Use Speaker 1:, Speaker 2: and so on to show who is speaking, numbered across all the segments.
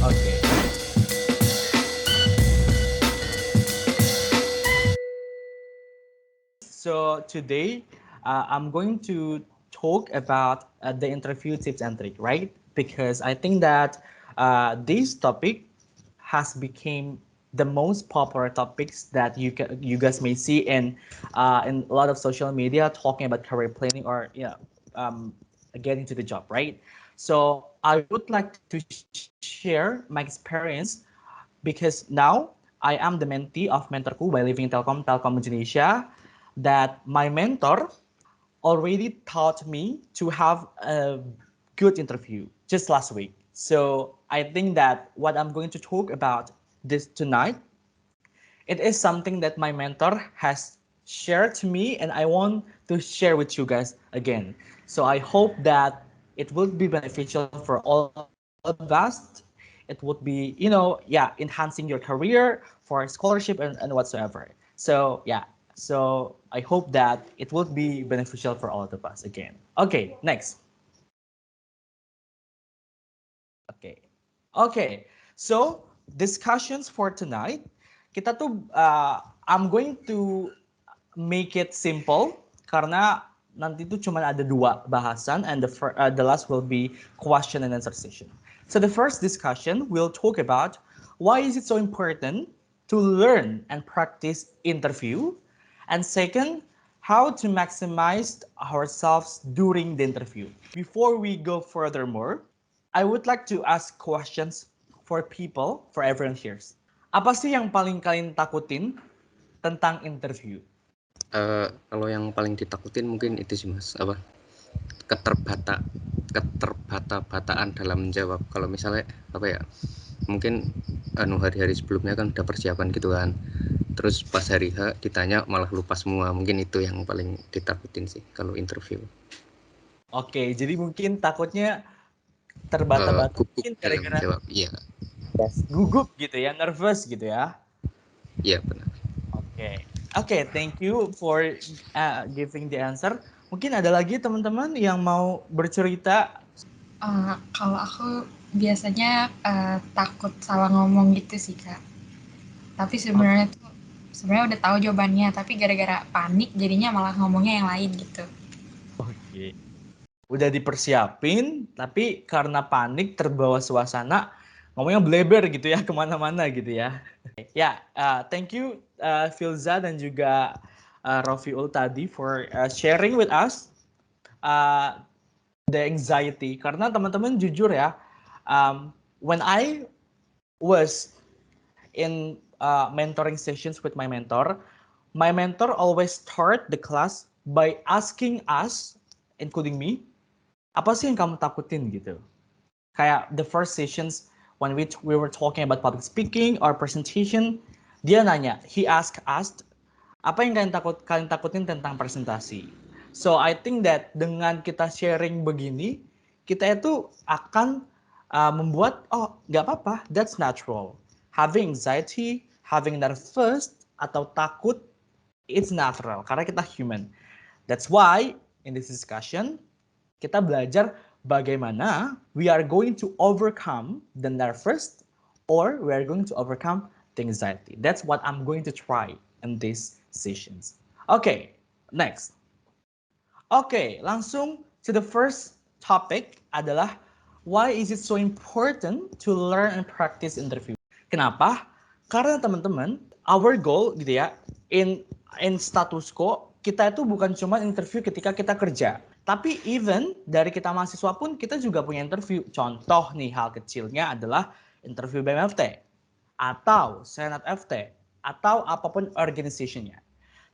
Speaker 1: Okay. So today, I'm going to talk about the interview tips and trick, right? Because I think that this topic has become the most popular topics that you guys may see in a lot of social media talking about career planning or um, getting to the job, right? So I would like to share my experience because now I am the mentee of Mentorku by Living Telkom Indonesia, that my mentor already taught me to have a good interview just last week. So I think that what I'm going to talk about this tonight, it is something that my mentor has shared to me and I want to share with you guys again. So I hope that it will be beneficial for all of us. It would be, enhancing your career for scholarship and whatsoever. So yeah, so I hope that it will be beneficial for all of us again. Okay, next. Okay. Okay. So, discussions for tonight. Kita tuh I'm going to make it simple karena nanti tuh cuma ada dua bahasan and the last will be question and answer session. So the first discussion we'll talk about why is it so important to learn and practice interview, and second, how to maximize ourselves during the interview. Before we go furthermore, I would like to ask questions for people, for everyone here. Apa sih yang paling kalian takutin tentang interview?
Speaker 2: Kalau yang paling ditakutin mungkin itu sih Mas, apa, keterbata-bataan dalam menjawab. Kalau misalnya, apa ya, mungkin hari-hari sebelumnya kan udah persiapan gitu kan, terus pas hari H ditanya malah lupa semua, mungkin itu yang paling ditakutin sih kalau interview.
Speaker 1: Oke, jadi mungkin takutnya terbata-bata
Speaker 2: Gugup
Speaker 1: mungkin
Speaker 2: dalam
Speaker 1: gara-gara
Speaker 2: menjawab, iya.
Speaker 1: gugup gitu ya, nervous gitu ya.
Speaker 2: Iya benar.
Speaker 1: Oke. Oke, thank you for giving the answer. Mungkin ada lagi teman-teman yang mau bercerita.
Speaker 3: Kalau aku biasanya takut salah ngomong gitu sih Kak. Tapi sebenarnya udah tahu jawabannya, tapi gara-gara panik jadinya malah ngomongnya yang lain gitu.
Speaker 1: Oke. Udah dipersiapin, tapi karena panik terbawa suasana, ngomongnya bleber gitu ya, kemana-mana gitu ya. Ya, thank you Filza dan juga Rafiul tadi for sharing with us the anxiety. Karena teman-teman jujur ya, when I was in mentoring sessions with my mentor always start the class by asking us, including me, apa sih yang kamu takutin gitu? Kayak the first sessions when we were talking about public speaking or presentation, dia nanya, he asked us, apa yang kalian takutin tentang presentasi? So I think that dengan kita sharing begini, kita itu akan membuat, oh nggak apa-apa, that's natural. Having anxiety, having nervous atau takut, it's natural karena kita human. That's why in this discussion kita belajar bagaimana we are going to overcome the nervous or we are going to overcome the anxiety. That's what I'm going to try in these sessions. Okay, next. Okay, langsung to the first topic adalah why is it so important to learn and practice interview? Kenapa? Karena teman-teman, our goal gitu ya, in status quo, kita itu bukan cuma interview ketika kita kerja. Tapi even dari kita mahasiswa pun kita juga punya interview. Contoh nih, hal kecilnya adalah interview BMFT atau Senat FT atau apapun organisasinya.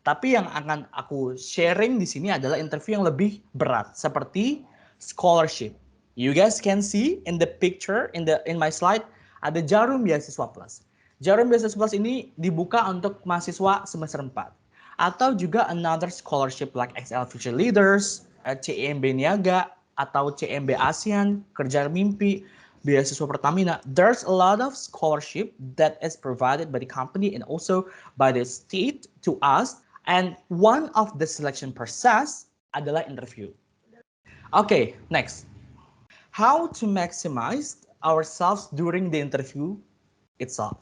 Speaker 1: Tapi yang akan aku sharing di sini adalah interview yang lebih berat seperti scholarship. You guys can see in the picture in my slide ada Jarum Beasiswa Plus. Jarum Beasiswa Plus ini dibuka untuk mahasiswa semester 4 atau juga another scholarship like XL Future Leaders, CIMB Niaga atau CIMB ASEAN, Kerja Mimpi, Beasiswa Pertamina. There's a lot of scholarship that is provided by the company and also by the state to us. And one of the selection process adalah interview. Okay, next. How to maximize ourselves during the interview itself.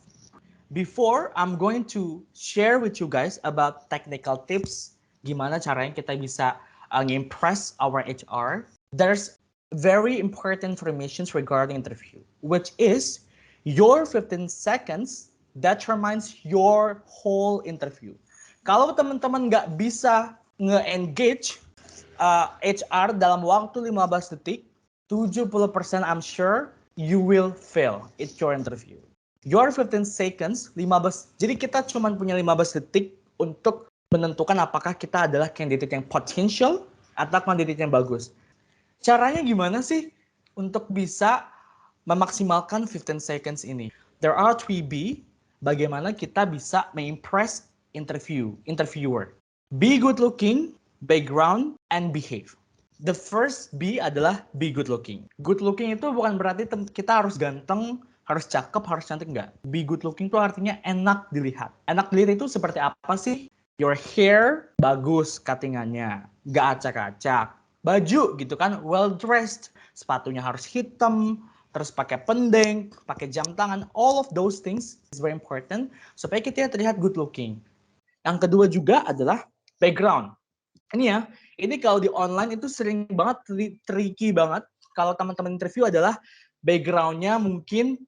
Speaker 1: Before, I'm going to share with you guys about technical tips, gimana caranya kita bisa impress our HR. There's very important information regarding interview, which is your 15 seconds determines your whole interview. Kalau teman-teman nggak bisa nge-engage HR dalam waktu 15 detik, 70% I'm sure you will fail at your interview. Your 15 seconds, 15. Jadi kita cuma punya 15 detik untuk menentukan apakah kita adalah candidate yang potential atau candidate yang bagus. Caranya gimana sih untuk bisa memaksimalkan 15 seconds ini? There are 3B, bagaimana kita bisa mengimpress interviewer. Be good looking, background, and behave. The first B adalah be good looking. Good looking itu bukan berarti kita harus ganteng, harus cakep, harus cantik, enggak. Be good looking itu artinya enak dilihat. Enak dilihat itu seperti apa sih? Your hair bagus cuttingannya, nggak acak-acak. Baju gitu kan, well dressed. Sepatunya harus hitam, terus pakai pending, pakai jam tangan. All of those things is very important supaya kita terlihat good looking. Yang kedua juga adalah background. Ini ya, ini kalau di online itu sering banget tricky banget. Kalau teman-teman interview adalah background-nya mungkin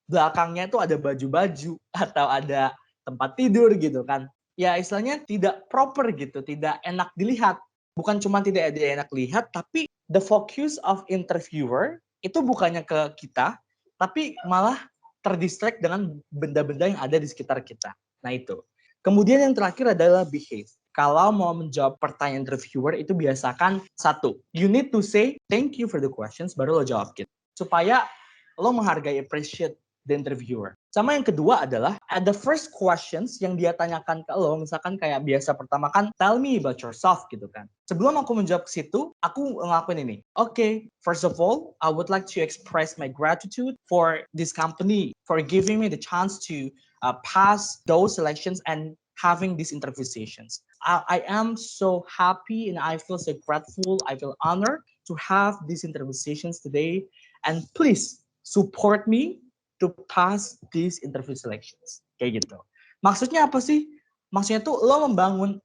Speaker 1: belakangnya itu ada baju-baju atau ada tempat tidur gitu kan. Ya istilahnya tidak proper gitu, tidak enak dilihat. Bukan cuma tidak enak dilihat, tapi the focus of interviewer itu bukannya ke kita, tapi malah terdistract dengan benda-benda yang ada di sekitar kita. Nah itu. Kemudian yang terakhir adalah behave. Kalau mau menjawab pertanyaan interviewer itu biasakan satu, you need to say thank you for the questions, baru lo jawab gitu. Supaya lo menghargai, appreciate the interviewer. Sama yang kedua adalah at the first questions yang dia tanyakan ke lo, misalkan kayak biasa pertama kan, tell me about yourself gitu kan. Sebelum aku menjawab ke situ, aku ngelakuin ini. Okay, first of all, I would like to express my gratitude for this company, for giving me the chance to pass those selections and having these interview sessions. I am so happy and I feel so grateful, I feel honored to have these interview sessions today. And please support me to pass these interview selections. Kayak gitu. Maksudnya apa sih? Maksudnya tuh lo membangun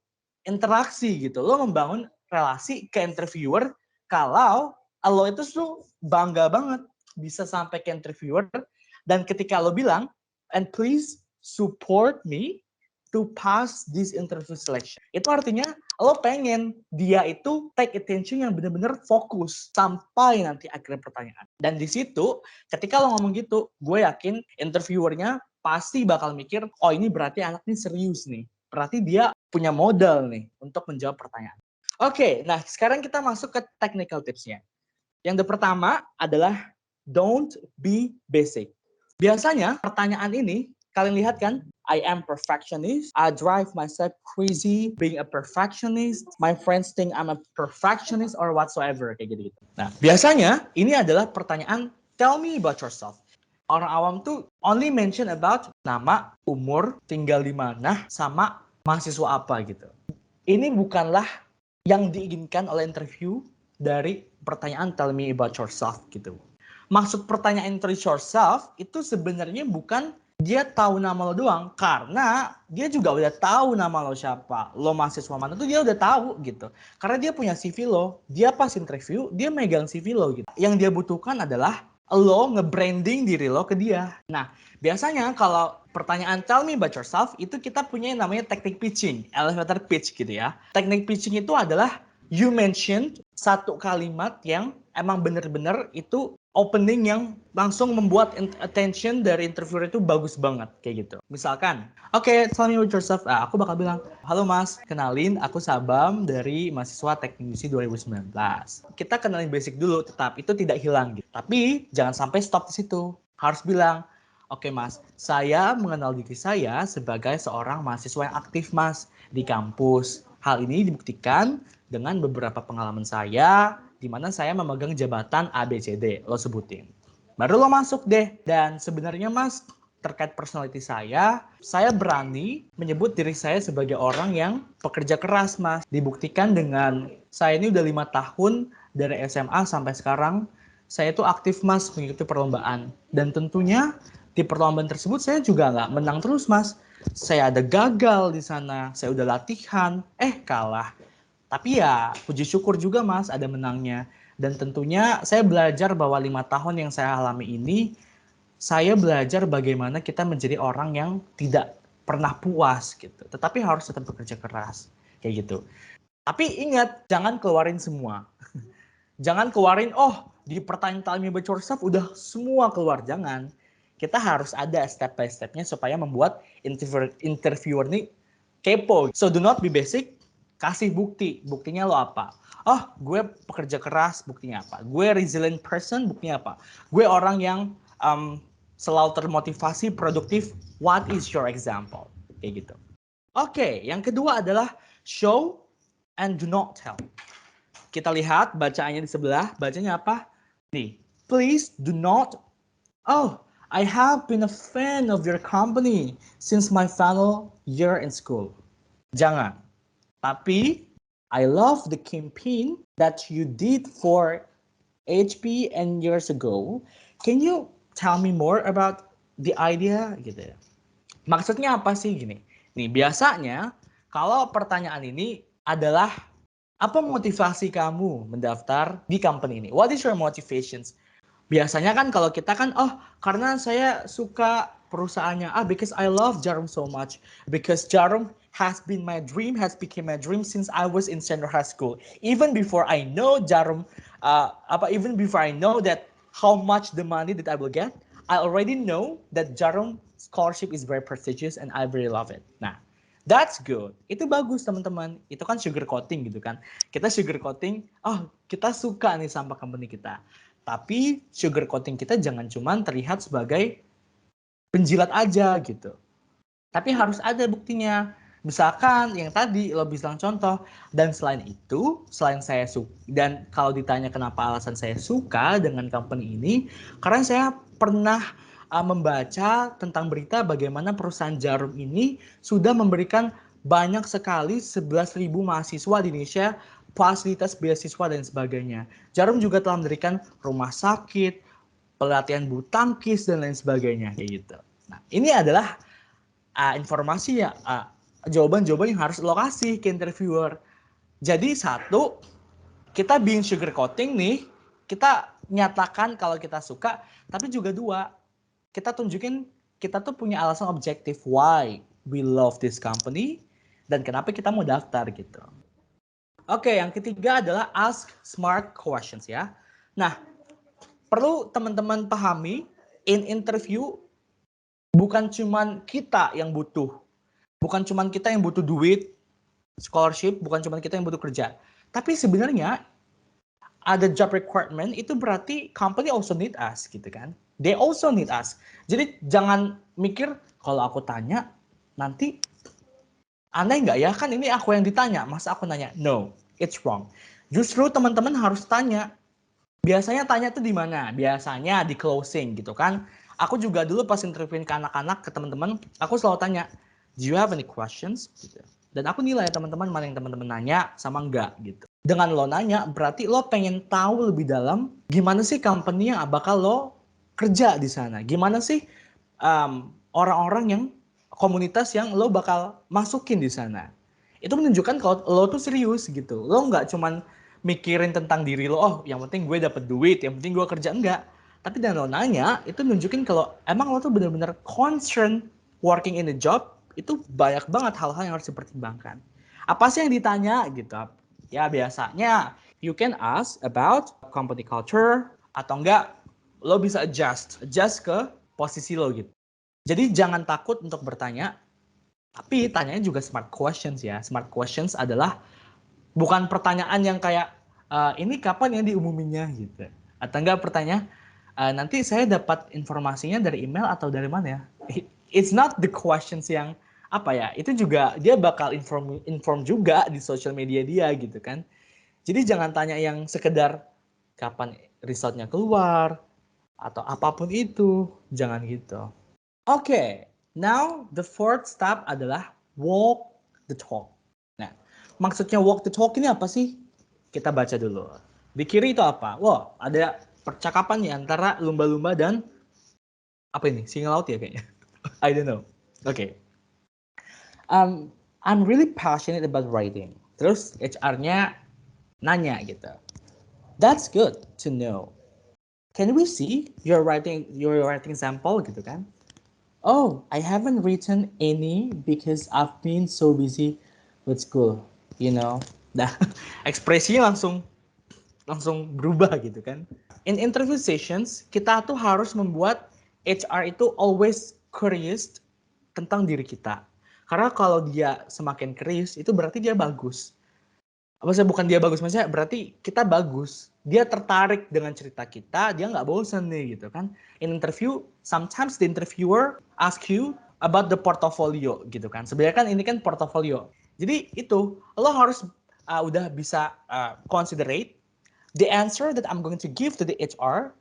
Speaker 1: interaksi gitu. Lo membangun relasi ke interviewer kalau lo itu tuh bangga banget bisa sampai ke interviewer. Dan ketika lo bilang, and please support me to pass this interview selection. Itu artinya lo pengen dia itu take attention yang benar-benar fokus sampai nanti akhir pertanyaan. Dan di situ ketika lo ngomong gitu, gue yakin interviewernya pasti bakal mikir, oh ini berarti anak ini serius nih. Berarti dia punya modal nih untuk menjawab pertanyaan. Oke, nah sekarang kita masuk ke technical tipsnya. Yang pertama adalah don't be basic. Biasanya pertanyaan ini kalian lihat kan, I am perfectionist. I drive myself crazy being a perfectionist. My friends think I'm a perfectionist or whatsoever kayak gitu. Nah, biasanya ini adalah pertanyaan tell me about yourself. Orang awam tuh only mention about nama, umur, tinggal di mana, sama mahasiswa apa gitu. Ini bukanlah yang diinginkan oleh interview dari pertanyaan tell me about yourself gitu. Maksud pertanyaan introduce yourself itu sebenarnya bukan dia tahu nama lo doang, karena dia juga udah tahu nama lo siapa, lo mahasiswa mana tuh dia udah tahu gitu. Karena dia punya CV lo, dia pas interview, dia megang CV lo gitu. Yang dia butuhkan adalah lo nge-branding diri lo ke dia. Nah, biasanya kalau pertanyaan tell me about yourself, itu kita punya yang namanya teknik pitching, elevator pitch gitu ya. Teknik pitching itu adalah you mentioned satu kalimat yang emang bener-bener itu opening yang langsung membuat attention dari interviewer itu bagus banget kayak gitu. Misalkan, oke, tell me about yourself. Aku bakal bilang, halo mas, kenalin aku Sabam dari mahasiswa Teknik Industri 2019. Kita kenalin basic dulu, tetap itu tidak hilang gitu. Tapi jangan sampai stop di situ. Harus bilang, oke mas, saya mengenal diri saya sebagai seorang mahasiswa yang aktif mas di kampus. Hal ini dibuktikan dengan beberapa pengalaman saya di mana saya memegang jabatan ABCD, lo sebutin. Baru lo masuk deh. Dan sebenarnya mas, terkait personality saya berani menyebut diri saya sebagai orang yang pekerja keras mas. Dibuktikan dengan saya ini udah 5 tahun dari SMA sampai sekarang, saya itu aktif Mas mengikuti perlombaan. Dan tentunya di perlombaan tersebut saya juga nggak menang terus Mas. Saya ada gagal di sana, saya udah latihan, kalah. Tapi ya puji syukur juga Mas ada menangnya. Dan tentunya saya belajar bahwa 5 tahun yang saya alami ini, saya belajar bagaimana kita menjadi orang yang tidak pernah puas gitu. Tetapi harus tetap bekerja keras. Kayak gitu. Tapi ingat, jangan keluarin semua. Jangan keluarin, di pertanyaan Tell Me About Yourself udah semua keluar. Jangan. Kita harus ada step by stepnya supaya membuat interviewer ini kepo. So do not be basic, kasih bukti. Buktinya lo apa? Gue pekerja keras, buktinya apa? Gue resilient person, buktinya apa? Gue orang yang selalu termotivasi, produktif. What is your example? Kayak gitu. Oke, yang kedua adalah show and do not tell. Kita lihat bacaannya di sebelah. Bacanya apa? Nih, please do not. I have been a fan of your company since my final year in school. Jangan. Tapi, I love the campaign that you did for HP and years ago. Can you tell me more about the idea? Gitu. Maksudnya apa sih gini? Nih, biasanya kalau pertanyaan ini adalah apa motivasi kamu mendaftar di company ini? What is your motivations? Biasanya kan kalau kita kan, karena saya suka perusahaannya. Because I love Jarum so much. Because Jarum has been my dream, has become my dream since I was in senior high school. Even before I know Jarum, even before I know that how much the money that I will get, I already know that Jarum scholarship is very prestigious and I very love it. Nah, that's good. Itu bagus teman-teman. Itu kan sugar coating gitu kan. Kita sugar coating, kita suka nih sama company kita. Tapi sugar coating kita jangan cuma terlihat sebagai penjilat aja gitu. Tapi harus ada buktinya. Misalkan yang tadi lo bilang contoh. Dan selain itu, selain saya suka, dan kalau ditanya kenapa alasan saya suka dengan company ini, karena saya pernah membaca tentang berita bagaimana perusahaan Jarum ini sudah memberikan banyak sekali 11.000 mahasiswa di Indonesia fasilitas beasiswa dan sebagainya. Jarum juga telah memberikan rumah sakit, pelatihan bulu tangkis dan lain sebagainya kayak gitu. Nah, ini adalah informasi ya, jawaban-jawaban yang harus lo kasih ke interviewer. Jadi satu, kita being sugar coating nih, kita nyatakan kalau kita suka, tapi juga dua, kita tunjukin kita tuh punya alasan objektif why we love this company dan kenapa kita mau daftar gitu. Oke, yang ketiga adalah ask smart questions ya. Nah, perlu teman-teman pahami in interview bukan cuman kita yang butuh. Bukan cuman kita yang butuh duit, scholarship, bukan cuman kita yang butuh kerja. Tapi sebenarnya ada job requirement itu berarti company also need us gitu kan. They also need us. Jadi jangan mikir kalau aku tanya nanti aneh nggak ya, kan ini aku yang ditanya, masa aku nanya? No, it's wrong. Justru teman-teman harus tanya. Biasanya tanya tuh di mana? Biasanya di closing gitu kan. Aku juga dulu pas interviewin ke anak-anak, ke teman-teman, aku selalu tanya, do you have any questions? Gitu. Dan aku nilai teman-teman mana yang teman-teman nanya sama enggak gitu. Dengan lo nanya, berarti lo pengen tahu lebih dalam gimana sih company yang bakal lo kerja di sana. Gimana sih orang-orang yang komunitas yang lo bakal masukin di sana. Itu menunjukkan kalau lo tuh serius gitu. Lo nggak cuman mikirin tentang diri lo, yang penting gue dapet duit, yang penting gue kerja, enggak. Tapi dengan lo nanya, itu nunjukin kalau emang lo tuh benar-benar concern working in the job, itu banyak banget hal-hal yang harus dipertimbangkan. Apa sih yang ditanya gitu? Ya biasanya, you can ask about company culture, atau enggak, lo bisa adjust ke posisi lo gitu. Jadi jangan takut untuk bertanya, tapi tanyanya juga smart questions ya. Smart questions adalah bukan pertanyaan yang kayak, ini kapan yang diumuminya gitu. Atau enggak pertanyaan, nanti saya dapat informasinya dari email atau dari mana ya? It's not the questions yang, itu juga dia bakal inform juga di social media dia gitu kan. Jadi jangan tanya yang sekedar kapan resultnya keluar, atau apapun itu, jangan gitu. Oke, now the fourth step adalah walk the talk. Nah, maksudnya walk the talk ini apa sih? Kita baca dulu. Di kiri itu apa? Wah, ada percakapan nih antara lumba-lumba dan apa ini? Singa laut ya kayaknya. I don't know. Oke. I'm really passionate about writing. Terus HR-nya nanya gitu. That's good to know. Can we see your writing sample gitu kan? Oh, I haven't written any because I've been so busy with school, you know. Nah, ekspresinya langsung berubah gitu kan. In interview sessions, kita tuh harus membuat HR itu always curious tentang diri kita. Karena kalau dia semakin curious, itu berarti dia bagus. Maksudnya bukan dia bagus, maksudnya berarti kita bagus. Dia tertarik dengan cerita kita, dia nggak bosan nih gitu kan. In interview, sometimes the interviewer ask you about the portfolio gitu kan. Sebenarnya kan ini kan portfolio. Jadi itu, lo harus udah bisa considerate the answer that I'm going to give to the HR,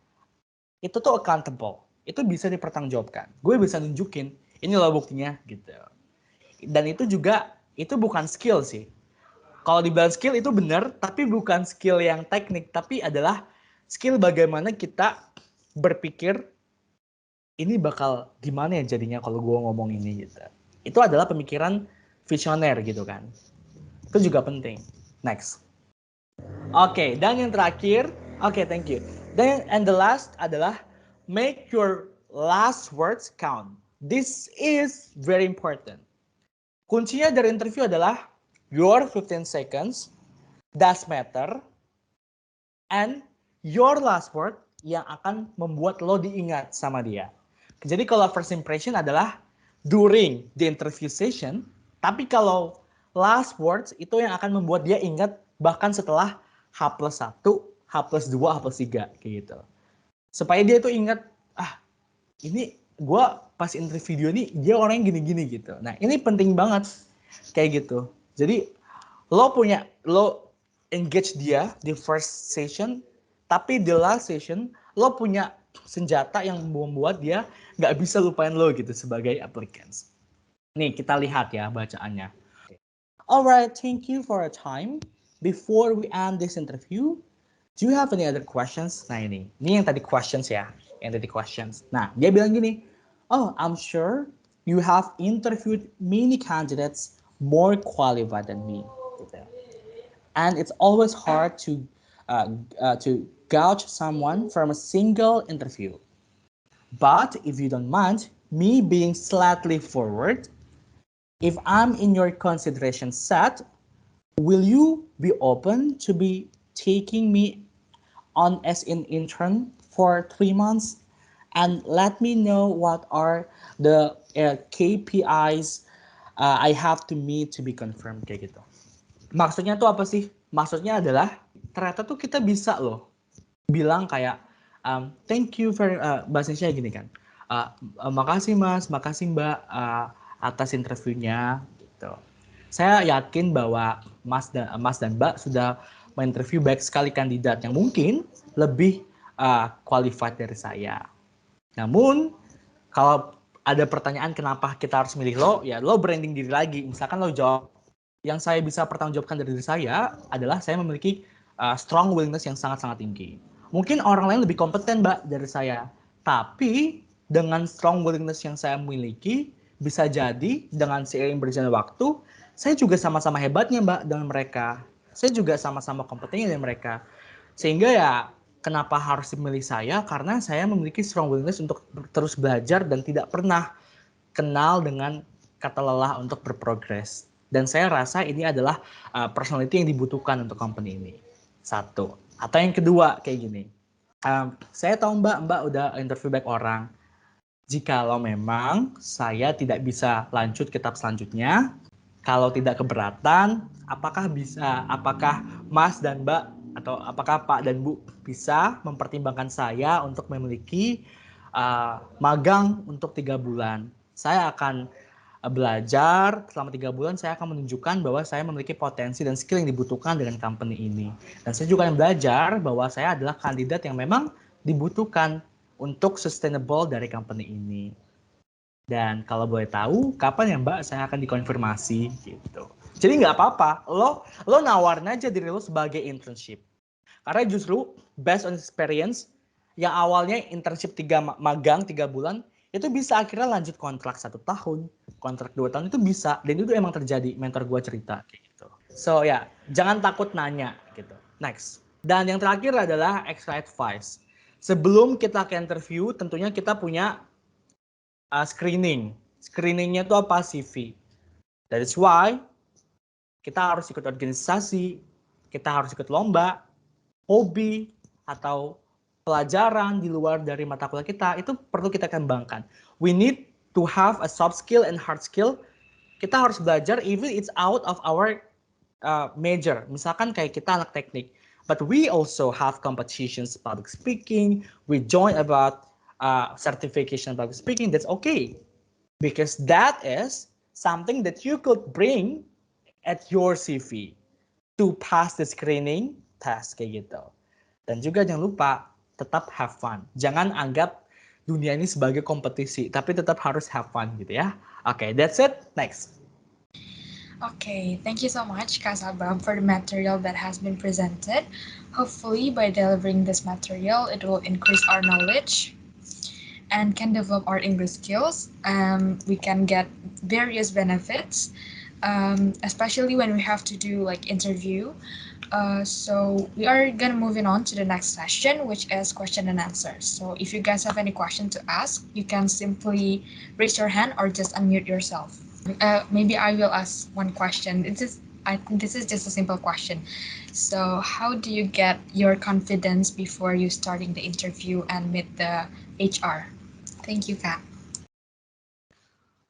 Speaker 1: itu tuh accountable. Itu bisa dipertanggungjawabkan. Gue bisa nunjukin, ini loh buktinya gitu. Dan itu juga, itu bukan skill sih. Kalau dibilang skill itu benar, tapi bukan skill yang teknik, tapi adalah skill bagaimana kita berpikir ini bakal gimana ya jadinya kalau gue ngomong ini gitu. Itu adalah pemikiran visioner gitu kan. Itu juga penting. Next. Oke, dan yang terakhir, thank you. And the last adalah make your last words count. This is very important. Kuncinya dari interview adalah your 15 seconds does matter, and your last word yang akan membuat lo diingat sama dia. Jadi kalau first impression adalah during the interview session, tapi kalau last words itu yang akan membuat dia ingat bahkan setelah H+1, H+2, H+3 kayak gitu. Supaya dia itu ingat, ini gue pas interview video ini dia orang yang gini-gini gitu. Nah ini penting banget kayak gitu. Jadi lo engage dia di first session, tapi di last session lo punya senjata yang membuat dia nggak bisa lupain lo gitu sebagai applicants. Nih kita lihat ya bacaannya. Alright, thank you for your time. Before we end this interview, do you have any other questions? Nah ini yang tadi questions ya, yang tadi questions. Nah dia bilang gini, oh I'm sure you have interviewed many candidates more qualified than me. Gitu. And it's always hard to gauge someone from a single interview. But if you don't mind me being slightly forward, if I'm in your consideration set, will you be open to be taking me on as an intern for 3 months? And let me know what are the KPIs I have to meet to be confirmed kayak gitu. Maksudnya tuh apa sih? Maksudnya adalah ternyata tuh kita bisa loh bilang kayak thank you very bahasa Indonesia gini kan. Makasih Mas, makasih Mbak atas interviewnya gitu. Saya yakin bahwa Mas dan Mbak sudah menginterview baik sekali kandidat yang mungkin lebih qualified dari saya. Namun kalau ada pertanyaan kenapa kita harus milih lo, ya lo branding diri lagi. Misalkan lo jawab, yang saya bisa pertanggungjawabkan dari diri saya adalah saya memiliki strong willingness yang sangat-sangat tinggi. Mungkin orang lain lebih kompeten Mbak dari saya, tapi dengan strong willingness yang saya miliki, bisa jadi dengan seiring berjalannya waktu, saya juga sama-sama hebatnya Mbak dengan mereka. Saya juga sama-sama kompetennya dengan mereka. Sehingga ya kenapa harus memilih saya? Karena saya memiliki strong willingness untuk terus belajar dan tidak pernah kenal dengan kata lelah untuk berprogres. Dan saya rasa ini adalah personality yang dibutuhkan untuk company ini. Satu. Atau yang kedua kayak gini. Saya tahu Mbak udah interview banyak orang. Jikalau memang saya tidak bisa lanjut ke tahap selanjutnya, kalau tidak keberatan, apakah Mas dan Mbak atau apakah Pak dan Bu bisa mempertimbangkan saya untuk memiliki magang untuk 3 bulan. Saya akan belajar selama 3 bulan, saya akan menunjukkan bahwa saya memiliki potensi dan skill yang dibutuhkan dengan company ini. Dan saya juga akan belajar bahwa saya adalah kandidat yang memang dibutuhkan untuk sustainable dari company ini. Dan kalau boleh tahu, kapan ya Mbak saya akan dikonfirmasi gitu. Jadi nggak apa-apa, lo nawarin aja diri lo sebagai internship. Karena justru based on experience, yang awalnya internship magang 3 bulan, itu bisa akhirnya lanjut kontrak 1 tahun, kontrak 2 tahun, itu bisa. Dan itu emang terjadi, mentor gue cerita kayak gitu. So ya, jangan takut nanya gitu. Next. Dan yang terakhir adalah extra advice. Sebelum kita ke interview, tentunya kita punya screening. Screeningnya itu apa? CV. That is why kita harus ikut organisasi, kita harus ikut lomba, hobi, atau pelajaran di luar dari mata kuliah kita, itu perlu kita kembangkan. We need to have a soft skill and hard skill. Kita harus belajar even it's out of our major. Misalkan kayak kita anak teknik, but we also have competitions public speaking, we join about certification public speaking, that's okay. Because that is something that you could bring at your CV to pass the screening test kayak gitu. Dan juga jangan lupa tetap have fun. Jangan anggap dunia ini sebagai kompetisi, tapi tetap harus have fun gitu ya. Okay, that's it. Next.
Speaker 3: Okay, thank you so much, Kak Sabam, for the material that has been presented. Hopefully, by delivering this material, it will increase our knowledge and can develop our English skills. We can get various benefits, especially when we have to do like interview. So we are gonna moving on to the next session, which is question and answers. So if you guys have any question to ask, you can simply raise your hand or just unmute yourself. Maybe I will ask one question. I think this is just a simple question. So how do you get your confidence before you starting the interview and meet the HR? Thank you, Kak.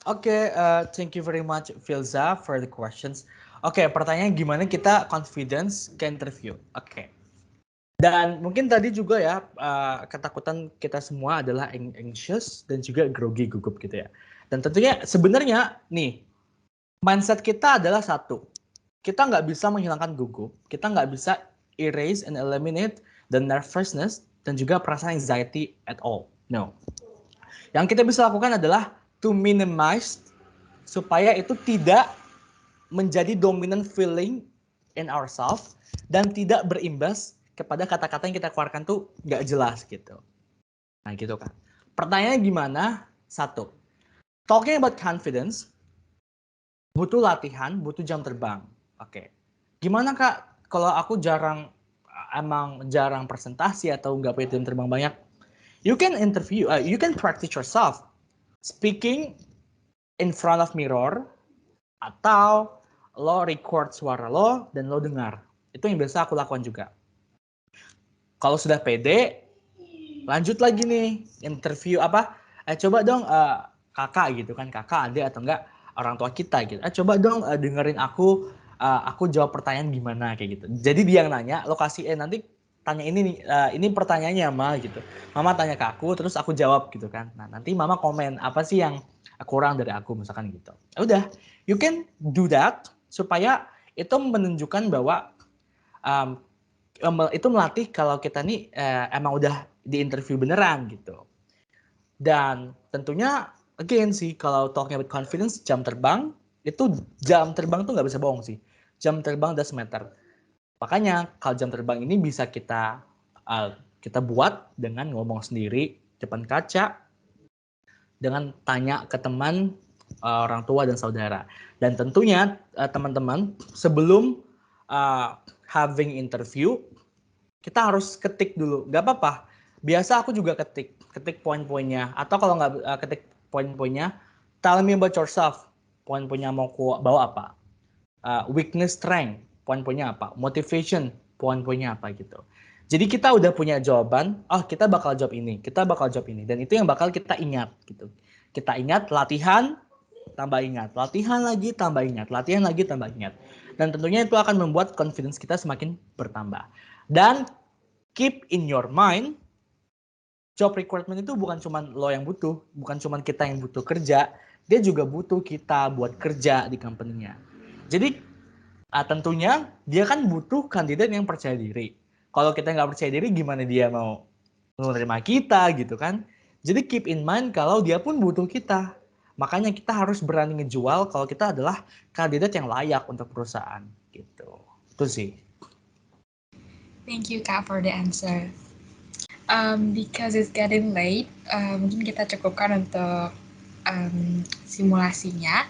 Speaker 1: Okay, thank you very much, Filza, for the questions. Oke, pertanyaan gimana kita confidence ke interview. Oke. Dan mungkin tadi juga ya, ketakutan kita semua adalah anxious dan juga grogi, gugup gitu ya. Dan tentunya sebenarnya nih, mindset kita adalah satu. Kita nggak bisa menghilangkan gugup, kita nggak bisa erase and eliminate the nervousness dan juga perasaan anxiety at all. No. Yang kita bisa lakukan adalah to minimize supaya itu tidak menjadi dominant feeling in ourselves dan tidak berimbas kepada kata-kata yang kita keluarkan tuh nggak jelas gitu. Nah gitu kan. Pertanyaannya gimana? Satu, talking about confidence butuh latihan, butuh jam terbang. Oke. Gimana Kak kalau aku emang jarang presentasi atau nggak punya jam terbang banyak? You can you can practice yourself speaking in front of mirror atau lo record suara lo dan lo dengar. Itu yang biasa aku lakukan juga. Kalau sudah pede, lanjut lagi nih interview apa? Coba dong kakak gitu kan, kakak, adik atau enggak orang tua kita gitu. Coba dong dengerin aku jawab pertanyaan gimana kayak gitu. Jadi dia yang nanya, lo kasih nanti tanya ini nih, ini pertanyaannya Ma gitu. Mama tanya ke aku, terus aku jawab gitu kan. Nah nanti Mama komen apa sih yang kurang dari aku misalkan gitu. Udah, you can do that supaya itu menunjukkan bahwa itu melatih kalau kita nih emang udah di interview beneran gitu. Dan tentunya again sih kalau talking about confidence, jam terbang tuh nggak bisa bohong sih. Jam terbang does matter. Makanya kalau jam terbang ini bisa kita buat dengan ngomong sendiri depan kaca, dengan tanya ke teman, orang tua dan saudara. Dan tentunya teman-teman sebelum having interview kita harus ketik dulu. Gak apa-apa. Biasa aku juga ketik poin-poinnya. Atau kalau nggak ketik poin-poinnya, tell me about yourself. Poin-poinnya mau bawa apa? Weakness, strength, poin-poinnya apa? Motivation, poin-poinnya apa gitu. Jadi kita udah punya jawaban, kita bakal jawab ini, kita bakal jawab ini. Dan itu yang bakal kita ingat gitu. Kita ingat, latihan, tambah ingat. Latihan lagi, tambah ingat. Latihan lagi, tambah ingat. Dan tentunya itu akan membuat confidence kita semakin bertambah. Dan keep in your mind, job requirement itu bukan cuma lo yang butuh, bukan cuma kita yang butuh kerja, dia juga butuh kita buat kerja di company-nya. Jadi tentunya dia kan butuh kandidat yang percaya diri. Kalau kita nggak percaya diri, gimana dia mau menerima kita gitu kan? Jadi keep in mind kalau dia pun butuh kita. Makanya kita harus berani ngejual kalau kita adalah kandidat yang layak untuk perusahaan gitu. Itu sih.
Speaker 3: Thank you, Kak, for the answer. Because it's getting late, mungkin kita cukupkan untuk simulasinya.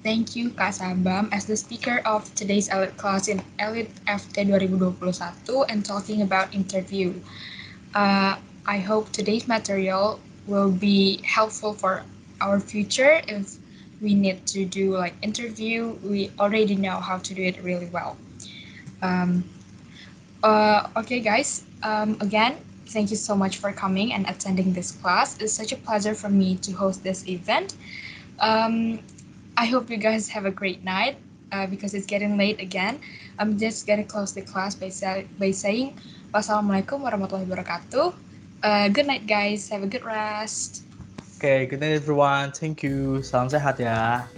Speaker 3: Thank you Kak Sabam as the speaker of today's Elite class in Elite FT 2021 and talking about interview. I hope today's material will be helpful for our future. If we need to do like interview, we already know how to do it really well. Okay guys, again, thank you so much for coming and attending this class. It's such a pleasure for me to host this event. I hope you guys have a great night because it's getting late again. I'm just gonna close the class by saying wassalamualaikum warahmatullahi wabarakatuh. Good night guys, have a good rest.
Speaker 1: Oke, good night everyone. Thank you. Salam sehat ya.